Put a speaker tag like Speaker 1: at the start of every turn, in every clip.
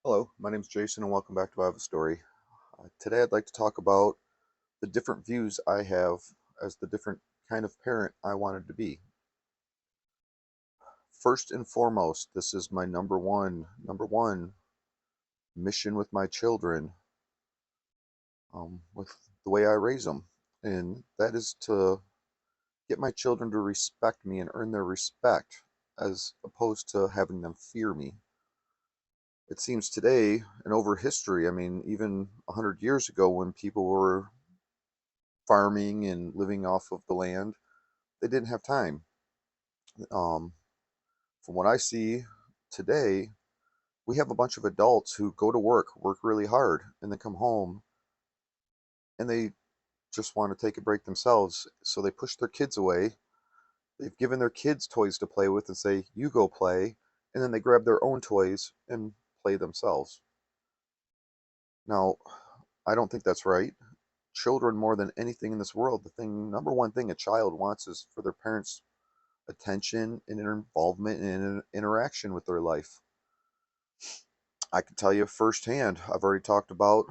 Speaker 1: Hello, my name is Jason and welcome back to I Have a Story. Today I'd like to talk about the different views I have as the different kind of parent I wanted to be. First and foremost, this is my number one mission with my children, with the way I raise them. And that is to get my children to respect me and earn their respect as opposed to having them fear me. It seems today and over history, I mean, even 100 years ago when people were farming and living off of the land, they didn't have time. Um, from what I see today, we have a bunch of adults who go to work really hard, and then come home and they just want to take a break themselves. So they push their kids away. They've given their kids toys to play with and say, you go play. And then they grab their own toys and play themselves. Now, I don't think that's right. Children, more than anything in this world, number one thing a child wants is for their parents attention and involvement and interaction with their life. I can tell you firsthand, I've already talked about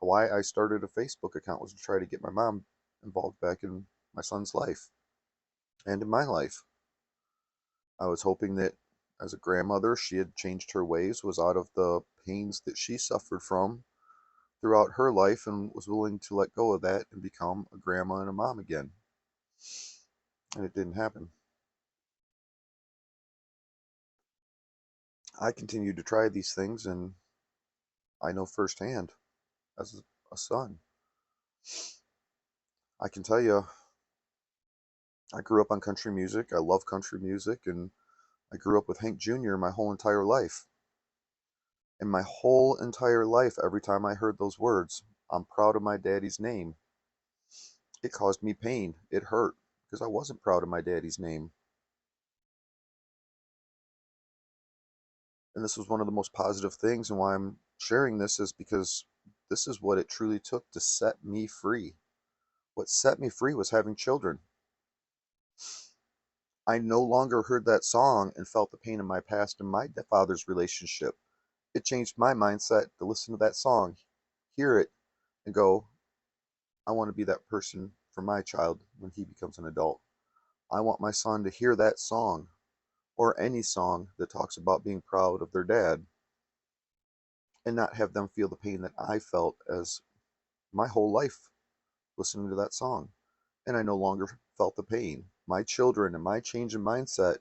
Speaker 1: why I started a Facebook account was to try to get my mom involved back in my son's life and in my life. I was hoping that as a grandmother, she had changed her ways, was out of the pains that she suffered from throughout her life, and was willing to let go of that and become a grandma and a mom again. And it didn't happen. I continued to try these things, and I know firsthand as a son. I can tell you, I grew up on country music. I love country music, and I grew up with Hank Jr. my whole entire life. And my whole entire life, every time I heard those words, I'm proud of my daddy's name, it caused me pain. It hurt because I wasn't proud of my daddy's name. And this was one of the most positive things, and why I'm sharing this is because this is what it truly took to set me free. What set me free was having children. I no longer heard that song and felt the pain of my past and my father's relationship. It changed my mindset to listen to that song, hear it, and go, I want to be that person for my child when he becomes an adult. I want my son to hear that song or any song that talks about being proud of their dad and not have them feel the pain that I felt as my whole life listening to that song. And I no longer felt the pain. My children and my change in mindset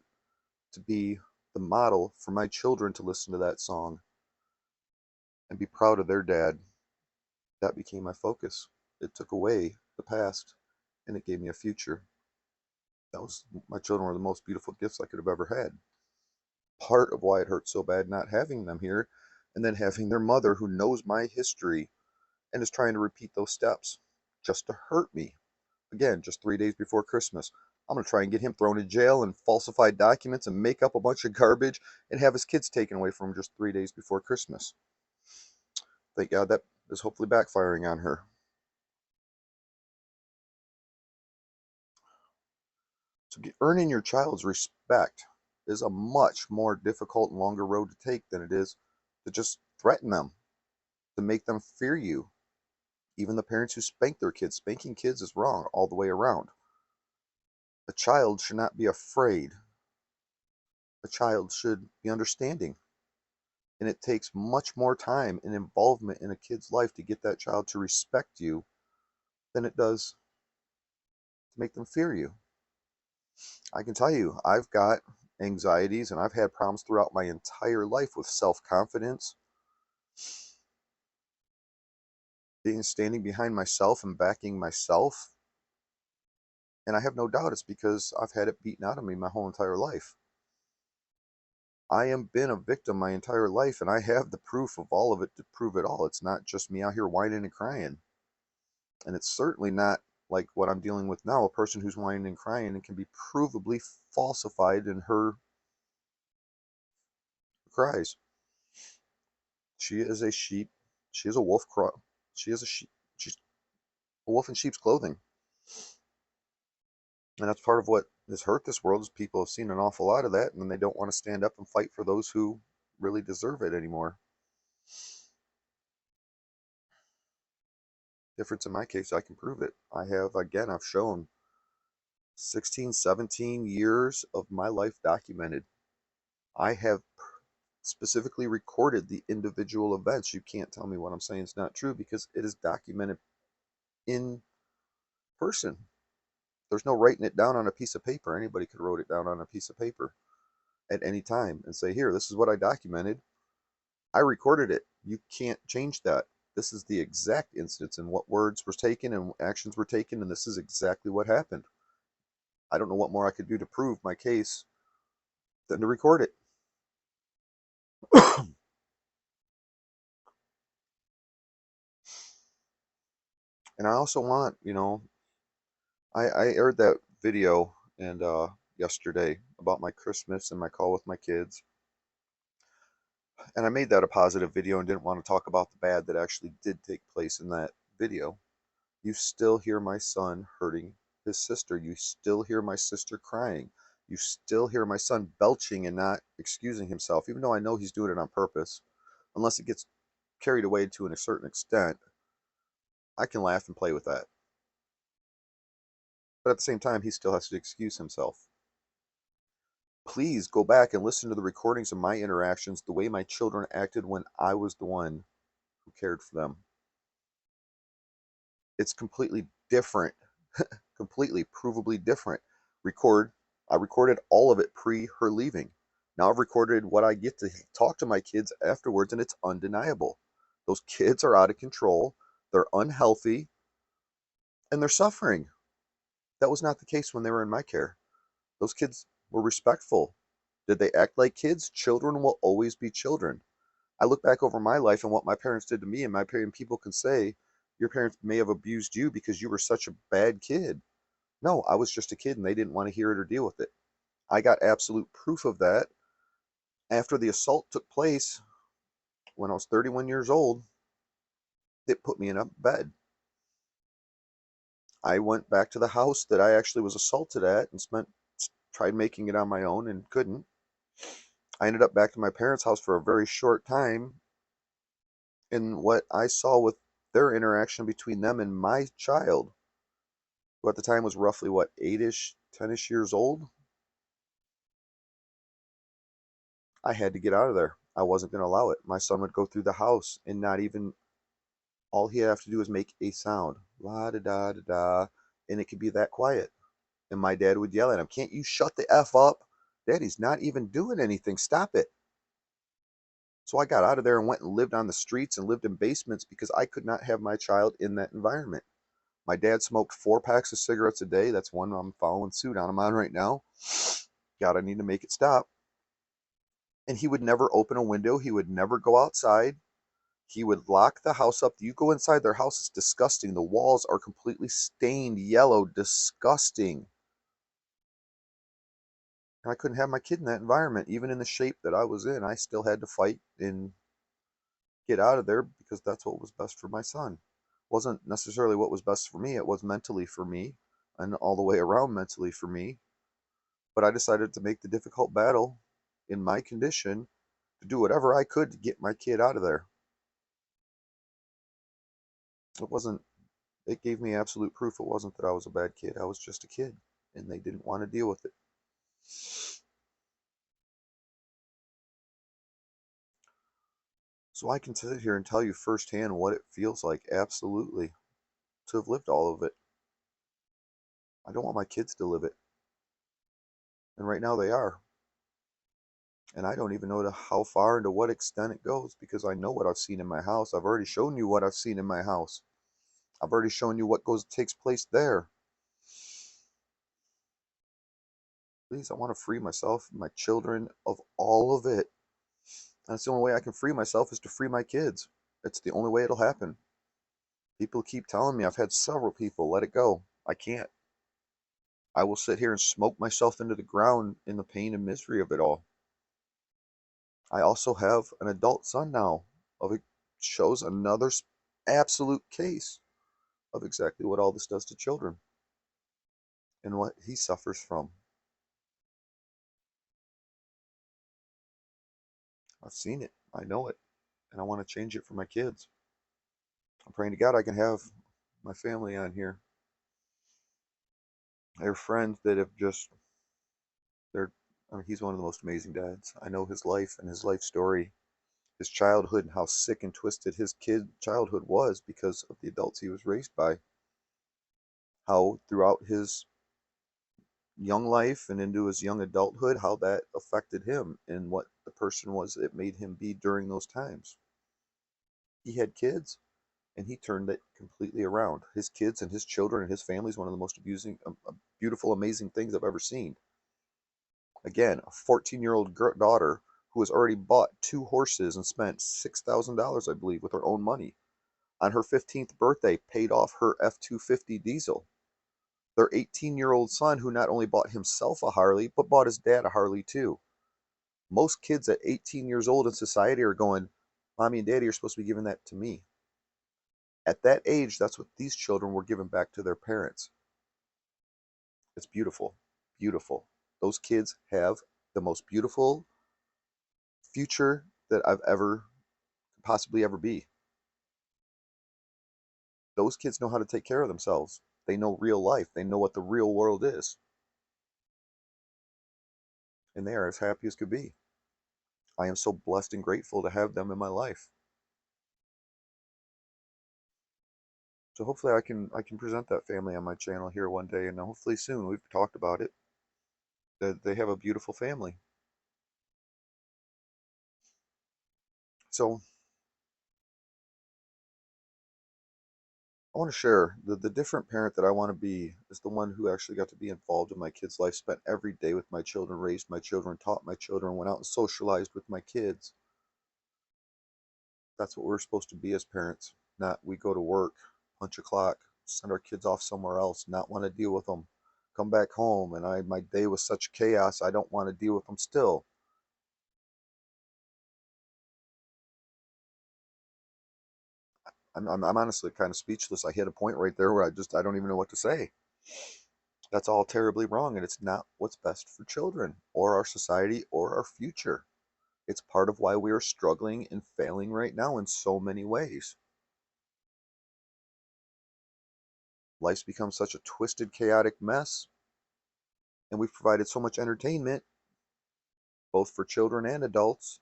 Speaker 1: to be the model for my children to listen to that song and be proud of their dad, that became my focus. It took away the past and it gave me a future. That was My children were the most beautiful gifts I could have ever had. Part of why it hurt so bad not having them here, and then having their mother who knows my history and is trying to repeat those steps just to hurt me. Again, just 3 days before Christmas. I'm going to try and get him thrown in jail and falsify documents and make up a bunch of garbage and have his kids taken away from him just 3 days before Christmas. Thank God that is hopefully backfiring on her. So earning your child's respect is a much more difficult and longer road to take than it is to just threaten them, to make them fear you. Even the parents who spank their kids, spanking kids is wrong all the way around. A child should not be afraid. A child should be understanding. And it takes much more time and involvement in a kid's life to get that child to respect you than it does to make them fear you. I can tell you, I've got anxieties and I've had problems throughout my entire life with self confidence, being standing behind myself and backing myself. And I have no doubt it's because I've had it beaten out of me my whole entire life. I am been a victim my entire life, and I have the proof of all of it to prove it all. It's not just me out here whining and crying. And it's certainly not like what I'm dealing with now, a person who's whining and crying and can be provably falsified in her cries. She is a sheep. She is a wolf. She is a sheep. She's a wolf in sheep's clothing. And that's part of what has hurt this world is people have seen an awful lot of that, and then they don't want to stand up and fight for those who really deserve it anymore. Difference in my case, I can prove it. I have, again, I've shown 16, 17 years of my life documented. I have specifically recorded the individual events. You can't tell me what I'm saying is not true because it is documented in person. There's no writing it down on a piece of paper. Anybody could write it down on a piece of paper at any time and say, here, this is what I documented. I recorded it. You can't change that. This is the exact instance and what words were taken and actions were taken, and this is exactly what happened. I don't know what more I could do to prove my case than to record it. And I also want, I aired that video and yesterday about my Christmas and my call with my kids. And I made that a positive video and didn't want to talk about the bad that actually did take place in that video. You still hear my son hurting his sister. You still hear my sister crying. You still hear my son belching and not excusing himself, even though I know he's doing it on purpose. Unless it gets carried away to a certain extent, I can laugh and play with that. But at the same time, he still has to excuse himself. Please go back and listen to the recordings of my interactions, the way my children acted when I was the one who cared for them. It's completely different, completely provably different. I recorded all of it pre her leaving. Now I've recorded what I get to talk to my kids afterwards, and it's undeniable. Those kids are out of control, they're unhealthy, and they're suffering. That was not the case when they were in my care. Those kids were respectful. Did they act like kids? Children will always be children. I look back over my life and what my parents did to me, and my parents, people can say, your parents may have abused you because you were such a bad kid. No, I was just a kid and they didn't want to hear it or deal with it. I got absolute proof of that after the assault took place when I was 31 years old. It put me in a bed. I went back to the house that I actually was assaulted at and tried making it on my own and couldn't. I ended up back to my parents' house for a very short time, and what I saw with their interaction between them and my child, who at the time was roughly what, 8ish, 10ish years old, I had to get out of there. I wasn't going to allow it. My son would go through the house and not even, all he'd have to do is make a sound, la da da da da, and it could be that quiet. And my dad would yell at him, can't you shut the F up? Daddy's not even doing anything. Stop it. So I got out of there and went and lived on the streets and lived in basements because I could not have my child in that environment. My dad smoked 4 packs of cigarettes a day. That's one I'm following suit on. I'm on right now. God, I need to make it stop. And he would never open a window. He would never go outside. He would lock the house up. You go inside their house, it's disgusting. The walls are completely stained yellow, disgusting. And I couldn't have my kid in that environment, even in the shape that I was in. I still had to fight and get out of there because that's what was best for my son. It wasn't necessarily what was best for me, it was mentally for me and all the way around mentally for me. But I decided to make the difficult battle in my condition to do whatever I could to get my kid out of there. It wasn't, it gave me absolute proof it wasn't that I was a bad kid. I was just a kid and they didn't want to deal with it. So I can sit here and tell you firsthand what it feels like, absolutely, to have lived all of it. I don't want my kids to live it. And right now they are. And I don't even know how far and to what extent it goes because I know what I've seen in my house. I've already shown you what I've seen in my house. I've already shown you what takes place there. Please, I want to free myself, my children, of all of it. And that's the only way I can free myself is to free my kids. It's the only way it'll happen. People keep telling me, I've had several people, let it go. I can't. I will sit here and smoke myself into the ground in the pain and misery of it all. I also have an adult son now. It shows another absolute case of exactly what all this does to children and what he suffers from. I've seen it. I know it. and I want to change it for my kids. I'm praying to God I can have my family on here. I have friends that have just, they're, I mean, he's one of the most amazing dads. I know his life and his life story, his childhood, and how sick and twisted his kid childhood was because of the adults he was raised by. How throughout his young life and into his young adulthood, how that affected him and what the person was that made him be during those times. He had kids and he turned it completely around. His kids and his children and his family is one of the most abusing, beautiful, amazing things I've ever seen. Again, a 14-year-old daughter who has already bought 2 horses and spent $6,000, I believe, with her own money. On her 15th birthday, paid off her F-250 diesel. Their 18-year-old son, who not only bought himself a Harley, but bought his dad a Harley too. Most kids at 18 years old in society are going, Mommy and Daddy are supposed to be giving that to me. At that age, that's what these children were given back to their parents. It's beautiful. Beautiful. Those kids have the most beautiful future that I've ever possibly ever be. Those kids know how to take care of themselves. They know real life. They know what the real world is. And they are as happy as could be. I am so blessed and grateful to have them in my life. So hopefully I can present that family on my channel here one day, and hopefully soon. We've talked about it. That they have a beautiful family. So I want to share the different parent that I want to be is the one who actually got to be involved in my kids' life, spent every day with my children, raised my children, taught my children, went out and socialized with my kids. That's what we're supposed to be as parents. Not we go to work, punch a clock, send our kids off somewhere else, not want to deal with them. Come back home and my day was such chaos, I don't want to deal with them still. I'm honestly kind of speechless. I hit a point right there where I don't even know what to say. That's all terribly wrong, and it's not what's best for children or our society or our future. It's part of why we are struggling and failing right now in so many ways. Life's become such a twisted, chaotic mess, and we've provided so much entertainment, both for children and adults.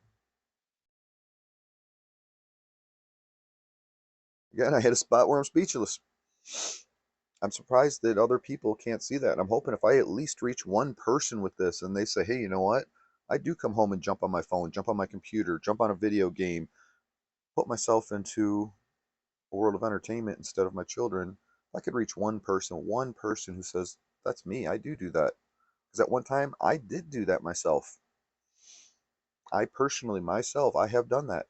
Speaker 1: Again, I hit a spot where I'm speechless. I'm surprised that other people can't see that. I'm hoping if I at least reach one person with this and they say, hey, you know what? I do come home and jump on my phone, jump on my computer, jump on a video game, put myself into a world of entertainment instead of my children. If I could reach one person who says, that's me, I do that. Because at one time, I did do that myself. I personally, myself, I have done that.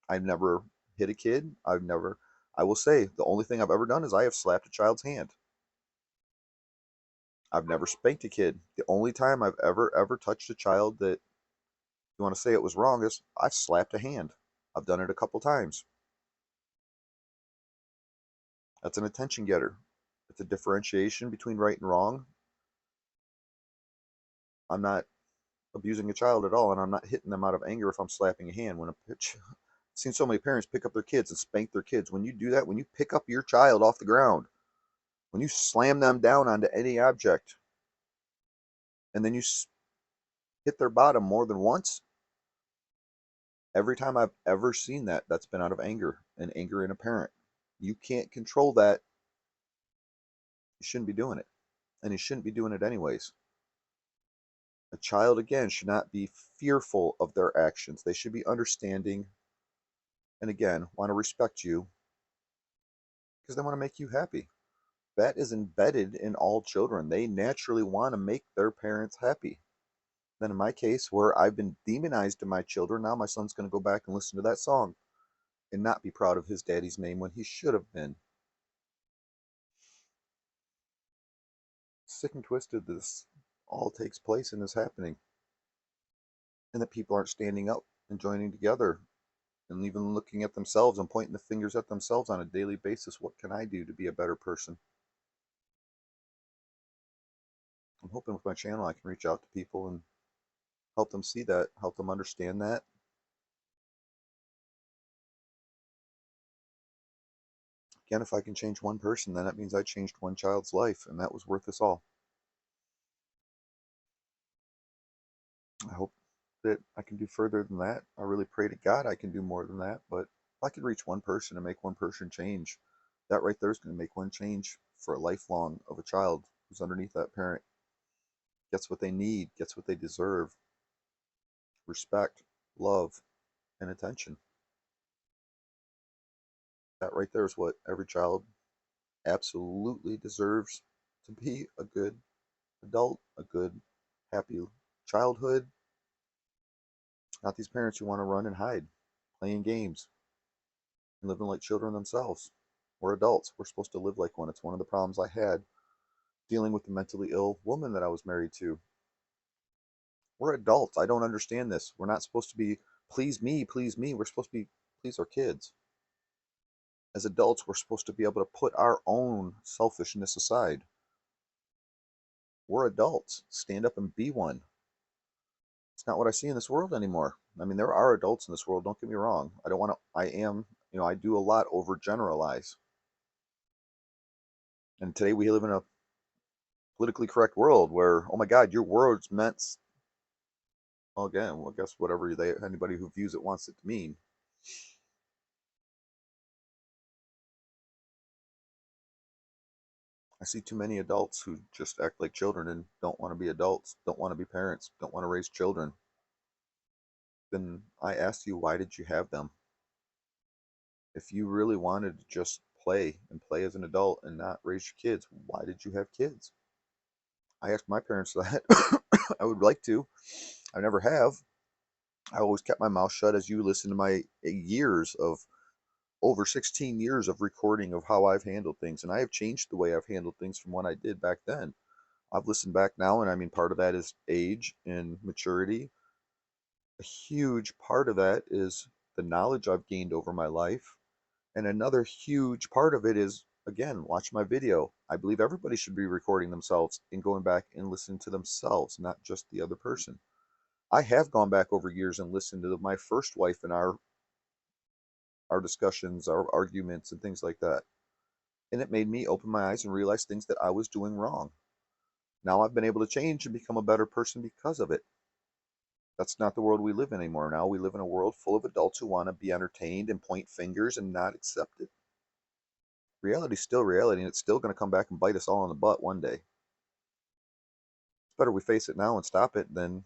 Speaker 1: I've never hit a kid. I will say, the only thing I've ever done is I have slapped a child's hand. I've never spanked a kid. The only time I've ever touched a child that you want to say it was wrong is I've slapped a hand. I've done it a couple times. That's an attention getter. It's a differentiation between right and wrong. I'm not abusing a child at all, and I'm not hitting them out of anger if I'm slapping a hand. When a pitch, I've seen so many parents pick up their kids and spank their kids. When you do that, when you pick up your child off the ground, when you slam them down onto any object, and then you hit their bottom more than once, every time I've ever seen that, that's been out of anger and anger in a parent. You can't control that. You shouldn't be doing it, and you shouldn't be doing it anyways. A child, again, should not be fearful of their actions. They should be understanding and, again, want to respect you because they want to make you happy. That is embedded in all children. They naturally want to make their parents happy. Then, in my case, where I've been demonized to my children, now my son's going to go back and listen to that song and not be proud of his daddy's name when he should have been. Sick and twisted this all takes place and is happening. And that people aren't standing up and joining together and even looking at themselves and pointing the fingers at themselves on a daily basis. What can I do to be a better person? I'm hoping with my channel I can reach out to people and help them see that, help them understand that, Again, if I can change one person, then that means I changed one child's life, and that was worth us all. I hope that I can do further than that. I really pray to God I can do more than that. But if I could reach one person and make one person change, that right there is going to make one change for a lifelong of a child who's underneath that parent, gets what they need, gets what they deserve, respect, love, and attention. That right there is what every child absolutely deserves to be a good adult, a good, happy childhood. Not these parents who want to run and hide, playing games, and living like children themselves. We're adults. We're supposed to live like one. It's one of the problems I had dealing with the mentally ill woman that I was married to. We're adults. I don't understand this. We're not supposed to be please me, please me. We're supposed to be please our kids. As adults, we're supposed to be able to put our own selfishness aside. We're adults. Stand up and be one. It's not what I see in this world anymore. I mean, there are adults in this world, don't get me wrong. I don't want to, I do a lot overgeneralize. And today we live in a politically correct world where, oh my God, your words meant, well, again, well, I guess whatever anybody who views it wants it to mean. I see too many adults who just act like children and don't want to be adults, don't want to be parents, don't want to raise children. Then I ask you, why did you have them? If you really wanted to just play and play as an adult and not raise your kids, why did you have kids? I asked my parents that. I would like to. I never have. I always kept my mouth shut, as you listen to my years of over 16 years of recording of how I've handled things. And I have changed the way I've handled things from what I did back then. I've listened back now, and I mean, part of that is age and maturity. A huge part of that is the knowledge I've gained over my life. And another huge part of it is, again, watch my video. I believe everybody should be recording themselves and going back and listening to themselves, not just the other person. I have gone back over years and listened to my first wife and our discussions, our arguments, and things like that. And it made me open my eyes and realize things that I was doing wrong. Now I've been able to change and become a better person because of it. That's not the world we live in anymore. Now we live in a world full of adults who want to be entertained and point fingers and not accept it. Reality's still reality, and it's still going to come back and bite us all in the butt one day. It's better we face it now and stop it than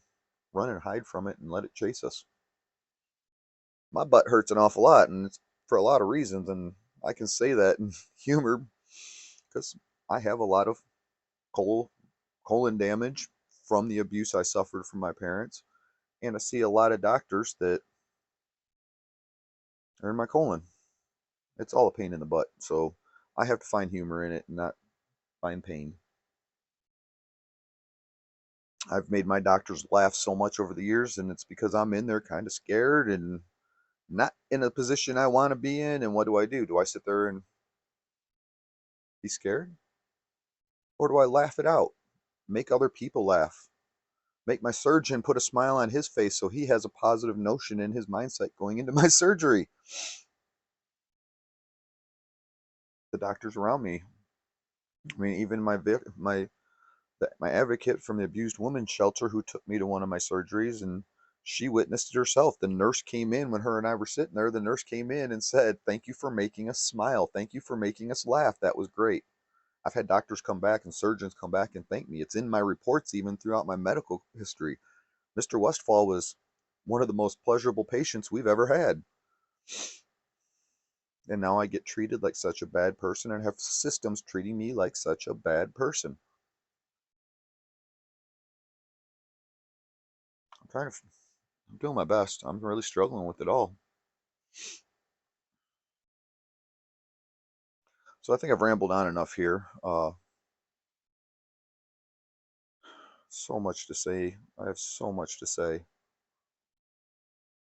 Speaker 1: run and hide from it and let it chase us. My butt hurts an awful lot, and it's for a lot of reasons, and I can say that in humor because I have a lot of colon damage from the abuse I suffered from my parents, and I see a lot of doctors that are in my colon. It's all a pain in the butt, so I have to find humor in it and not find pain. I've made my doctors laugh so much over the years, and it's because I'm in there kind of scared and not in a position I want to be in. And what do? Do I sit there and be scared? Or do I laugh it out? Make other people laugh. Make my surgeon put a smile on his face so he has a positive notion in his mindset going into my surgery. The doctors around me, I mean, even my advocate from the abused women's shelter who took me to one of my surgeries, and she witnessed it herself. The nurse came in when her and I were sitting there. The nurse came in and said, "Thank you for making us smile. Thank you for making us laugh. That was great." I've had doctors come back and surgeons come back and thank me. It's in my reports, even throughout my medical history. Mr. Westfall was one of the most pleasurable patients we've ever had. And now I get treated like such a bad person and have systems treating me like such a bad person. I'm trying to, I'm doing my best. I'm really struggling with it all. So I think I've rambled on enough here. So much to say. I have so much to say.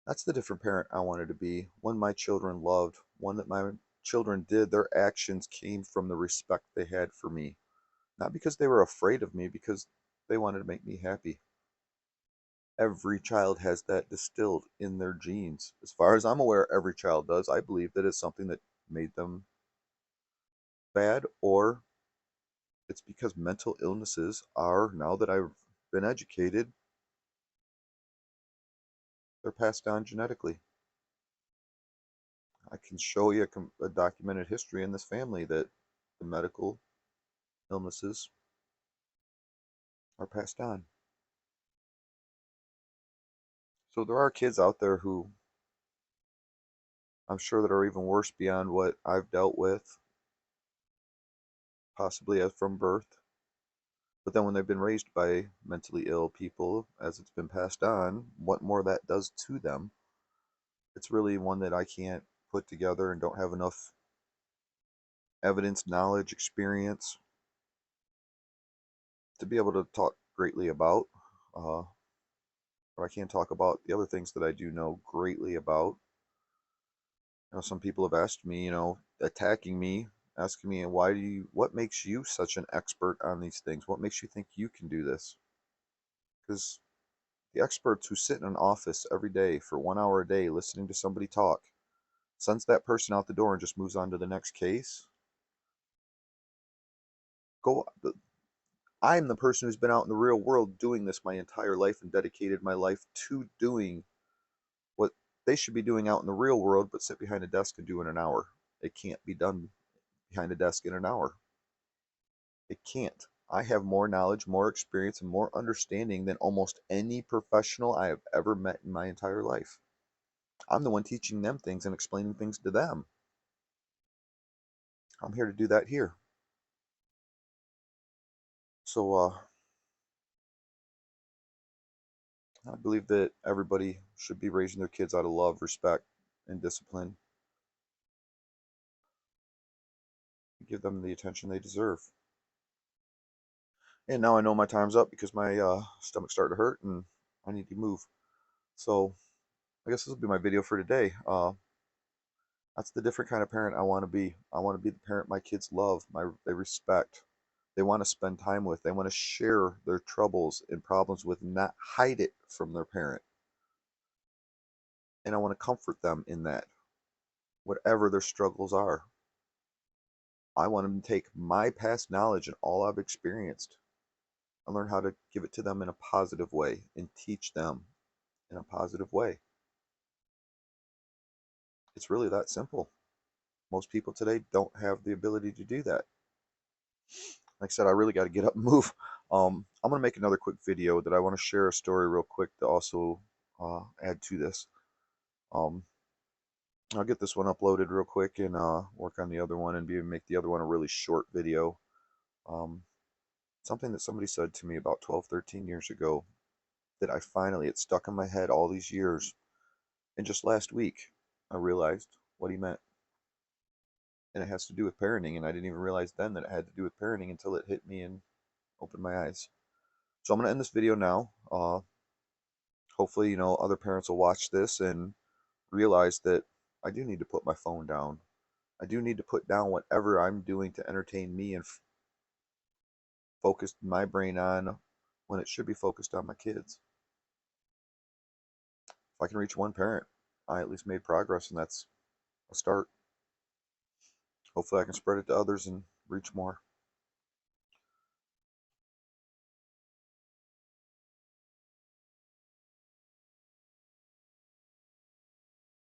Speaker 1: That's the different parent I wanted to be. One my children loved. One that my children did. Their actions came from the respect they had for me. Not because they were afraid of me, because they wanted to make me happy. Every child has that distilled in their genes. As far as I'm aware, every child does. I believe that it's something that made them bad, or it's because mental illnesses are, now that I've been educated, they're passed down genetically. I can show you a documented history in this family that the medical illnesses are passed on. So there are kids out there who I'm sure that are even worse beyond what I've dealt with, possibly as from birth. But then when they've been raised by mentally ill people, as it's been passed on, what more that does to them, it's really one that I can't put together and don't have enough evidence, knowledge, experience to be able to talk greatly about. Uh, but I can talk about the other things that I do know greatly about. Some people have asked me, attacking me, asking me, what makes you such an expert on these things? What makes you think you can do this? Because the experts who sit in an office every day for 1 hour a day listening to somebody talk, sends that person out the door and just moves on to the next case. Go. I'm the person who's been out in the real world doing this my entire life and dedicated my life to doing what they should be doing out in the real world, but sit behind a desk and do in an hour. It can't be done behind a desk in an hour. It can't. I have more knowledge, more experience, and more understanding than almost any professional I have ever met in my entire life. I'm the one teaching them things and explaining things to them. I'm here to do that here. So I believe that everybody should be raising their kids out of love, respect, and discipline. Give them the attention they deserve. And now I know my time's up because my stomach's starting to hurt and I need to move. So I guess this will be my video for today. That's the different kind of parent I want to be. I want to be the parent my kids love, they respect, they want to spend time with, they want to share their troubles and problems with, not hide it from their parent. And I want to comfort them in that, whatever their struggles are. I want them to take my past knowledge and all I've experienced and learn how to give it to them in a positive way and teach them in a positive way. It's really that simple. Most people today don't have the ability to do that. Like I said, I really got to get up and move. I'm going to make another quick video that I want to share a story real quick to also add to this. Um, I'll get this one uploaded real quick and work on the other one and make the other one a really short video. Um, Something that somebody said to me about 12, 13 years ago that it stuck in my head all these years. And just last week, I realized what he meant. And it has to do with parenting. And I didn't even realize then that it had to do with parenting until it hit me and opened my eyes. So I'm going to end this video now. Hopefully, other parents will watch this and realize that I do need to put my phone down. I do need to put down whatever I'm doing to entertain me and focus my brain on when it should be focused on my kids. If I can reach one parent, I at least made progress, and that's a start. Hopefully I can spread it to others and reach more.